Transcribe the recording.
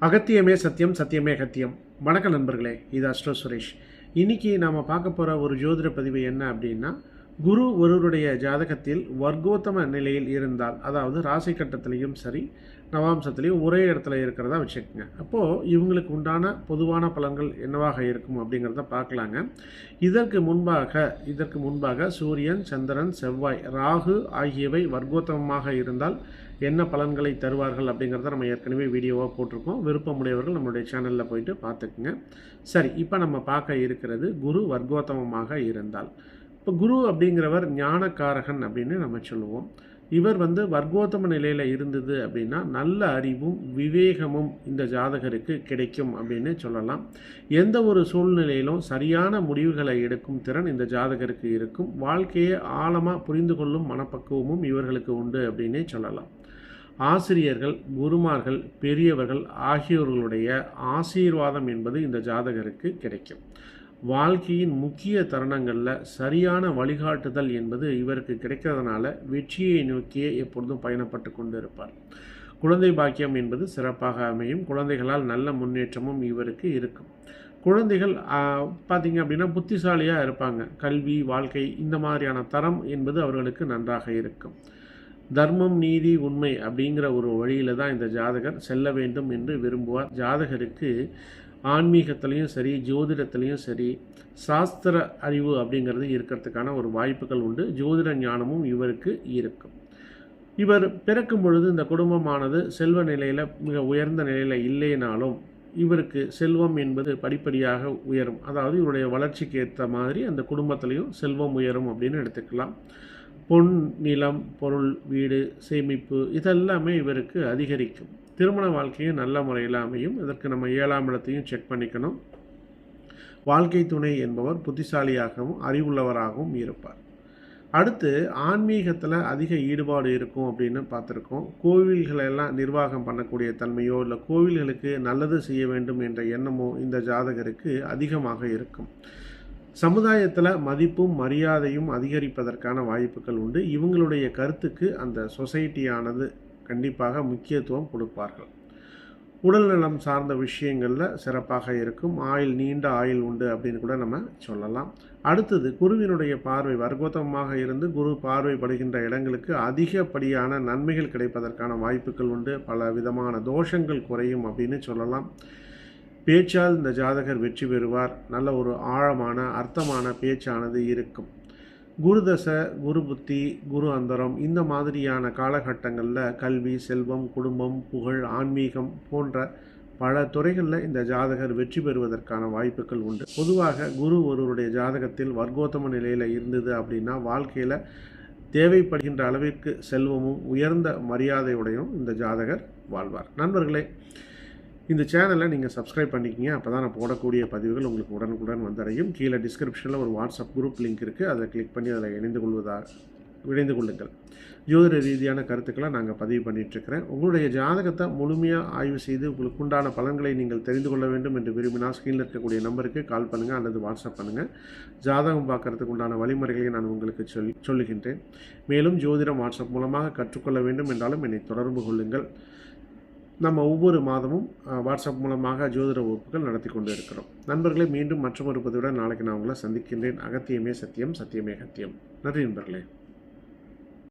அகத்தியமே சத்தியம், சத்தியமே அகத்தியம். வணக்கம் நண்பர்களே, இது அஸ்ட்ரோ சுரேஷ். இன்றைக்கி நாம் பார்க்க போகிற ஒரு ஜோதிட பதிவு என்ன அப்படின்னா, குரு ஒருவருடைய ஜாதகத்தில் வர்க்கோத்தம நிலையில் இருந்தால், அதாவது ராசி கட்டத்திலையும் சரி நவாம்சத்துலேயும் ஒரே இடத்துல இருக்கிறதா வச்சுக்கோங்க. அப்போது இவங்களுக்கு உண்டான பொதுவான பலன்கள் என்னவாக இருக்கும் அப்படிங்கிறத பார்க்கலாங்க. இதற்கு முன்பாக சூரியன், சந்திரன், செவ்வாய், ராகு ஆகியவை வர்க்கோத்தமமாக இருந்தால் என்ன பலன்களை தருவார்கள் அப்படிங்கிறத நம்ம ஏற்கனவே வீடியோவாக போட்டிருக்கோம். விருப்பமுடையவர்கள் நம்மளுடைய சேனலில் போயிட்டு பார்த்துக்குங்க. சரி, இப்போ நம்ம பார்க்க இருக்கிறது குரு வர்க்கோத்தமமாக இருந்தால். இப்போ குரு அப்படிங்கிறவர் ஞானக்காரகன் அப்படின்னு நம்ம சொல்லுவோம். இவர் வர்க்கோத்தம நிலையில் இருந்தது அப்படின்னா நல்ல அறிவும் விவேகமும் இந்த ஜாதகருக்கு கிடைக்கும் அப்படின்னு சொல்லலாம். எந்த ஒரு சூழ்நிலையிலும் சரியான முடிவுகளை எடுக்கும் திறன் இந்த ஜாதகருக்கு இருக்கும். வாழ்க்கையை ஆழமாக புரிந்து கொள்ளும் மனப்பக்குவமும் இவர்களுக்கு உண்டு அப்படின்னே சொல்லலாம். ஆசிரியர்கள், குருமார்கள், பெரியவர்கள் ஆகியோர்களுடைய ஆசீர்வாதம் என்பது இந்த ஜாதகருக்கு கிடைக்கும். வாழ்க்கையின் முக்கிய தருணங்களில் சரியான வழிகாட்டுதல் என்பது இவருக்கு கிடைக்கிறதுனால வெற்றியை நோக்கியே எப்பொழுதும் பயணப்பட்டு கொண்டு இருப்பார். குழந்தை பாக்கியம் என்பது சிறப்பாக அமையும். குழந்தைகளால் நல்ல முன்னேற்றமும் இவருக்கு இருக்கும். குழந்தைகள் பார்த்திங்க அப்படின்னா புத்திசாலியாக இருப்பாங்க. கல்வி, வாழ்க்கை இந்த மாதிரியான தரம் என்பது அவர்களுக்கு நன்றாக இருக்கும். தர்மம், நீதி, உண்மை அப்படிங்கிற ஒரு வழியில் தான் இந்த ஜாதகர் செல்ல வேண்டும் என்று விரும்புவார். ஜாதகருக்கு ஆன்மீகத்திலையும் சரி, ஜோதிடத்திலையும் சரி, சாஸ்திர அறிவு அப்படிங்கிறது இருக்கிறதுக்கான ஒரு வாய்ப்புகள் உண்டு. ஜோதிட ஞானமும் இவருக்கு இருக்கும். இவர் பிறக்கும் பொழுது இந்த குடும்பமானது செல்வ நிலையில் மிக உயர்ந்த நிலையில் இல்லைனாலும் இவருக்கு செல்வம் என்பது படிப்படியாக உயரும். அதாவது இவருடைய வளர்ச்சிக்கு ஏற்ற மாதிரி அந்த குடும்பத்திலையும் செல்வம் உயரும் அப்படின்னு எடுத்துக்கலாம். பொன், நிலம், பொருள், வீடு, சேமிப்பு இதெல்லாமே இவருக்கு அதிகரிக்கும். திருமண வாழ்க்கையும் நல்ல முறையில் அமையும். இதற்கு நம்ம 7ஆம் இடத்தையும் செக் பண்ணிக்கணும். வாழ்க்கை துணை என்பவர் புத்திசாலியாகவும் அறிவுள்ளவராகவும் இருப்பார். அடுத்து ஆன்மீகத்தில் அதிக ஈடுபாடு இருக்கும் அப்படின்னு பார்த்துருக்கோம். கோவில்களெல்லாம் நிர்வாகம் பண்ணக்கூடிய தன்மையோ இல்லை கோவில்களுக்கு நல்லது செய்ய வேண்டும் என்ற எண்ணமோ இந்த ஜாதகருக்கு அதிகமாக இருக்கும். சமுதாயத்தில் மதிப்பும் மரியாதையும் அதிகரிப்பதற்கான வாய்ப்புகள் உண்டு. இவங்களுடைய கருத்துக்கு அந்த சொசைட்டியானது கண்டிப்பாக முக்கியத்துவம் கொடுப்பார்கள். உடல் நலம் சார்ந்த விஷயங்களில் சிறப்பாக இருக்கும். நீண்ட ஆயுள் உண்டு அப்படின்னு கூட நம்ம சொல்லலாம். அடுத்தது குருவினுடைய பார்வை வர்க்கோத்தமமாக இருந்து குரு பார்வைப்படுகின்ற இடங்களுக்கு அதிகப்படியான நன்மைகள் கிடைப்பதற்கான வாய்ப்புகள் உண்டு. பல விதமான தோஷங்கள் குறையும் அப்படின்னு சொல்லலாம். பேச்சால் இந்த ஜாதகர் வெற்றி பெறுவார். நல்ல ஒரு ஆழமான அர்த்தமான பேச்சானது இருக்கும். குரு தசை, குரு புத்தி, குரு அந்தரம் இந்த மாதிரியான காலகட்டங்களில் கல்வி, செல்வம், குடும்பம், புகழ், ஆன்மீகம் போன்ற பல துறைகளில் இந்த ஜாதகர் வெற்றி பெறுவதற்கான வாய்ப்புகள் உண்டு. பொதுவாக குரு ஒருவருடைய ஜாதகத்தில் வர்க்கோத்தம நிலையில் இருந்தது அப்படின்னா வாழ்க்கையில் தேவைப்படுகின்ற அளவிற்கு செல்வமும் உயர்ந்த மரியாதையுடையும் இந்த ஜாதகர் வாழ்வார். நண்பர்களே, இந்த சேனலை நீங்கள் சப்ஸ்கிரைப் பண்ணிக்கிங்க. அப்போ தான் நான் போடக்கூடிய பதிவுகள் உங்களுக்கு உடனுக்குடன் வந்தடையும். கீழே டிஸ்கிரிப்ஷனில் ஒரு வாட்ஸ்அப் குரூப் லிங்க் இருக்குது. அதை கிளிக் பண்ணி அதில் இணைந்து கொள்ளுங்கள். ஜோதிட ரீதியான கருத்துக்களை நாங்கள் பதிவு பண்ணிகிட்ருக்கிறேன். உங்களுடைய ஜாதகத்தை முழுமையாக ஆய்வு செய்து உங்களுக்கு உண்டான பலன்களை நீங்கள் தெரிந்து கொள்ள வேண்டும் என்று விரும்பினால் ஸ்க்ரீனில் இருக்கக்கூடிய நம்பருக்கு கால் பண்ணுங்கள் அல்லது வாட்ஸ்அப் பண்ணுங்கள். ஜாதகம் பார்க்குறதுக்கு உண்டான வழிமுறைகளை நான் உங்களுக்கு சொல்லுகின்றேன். மேலும் ஜோதிடம் வாட்ஸ்அப் மூலமாக கற்றுக்கொள்ள வேண்டும் என்றாலும் என்னை தொடர்பு கொள்ளுங்கள். நம்ம ஒவ்வொரு மாதமும் வாட்ஸ்அப் மூலமாக ஜோதிட வகுப்புகள் நடத்தி கொண்டு இருக்கிறோம். நண்பர்களே, மீண்டும் மற்றொரு பதிவுடன் நாளைக்கு நான் உங்களை சந்திக்கின்றேன். அகத்தியமே சத்தியம், சத்தியமே அகத்தியம். நன்றி நண்பர்களே.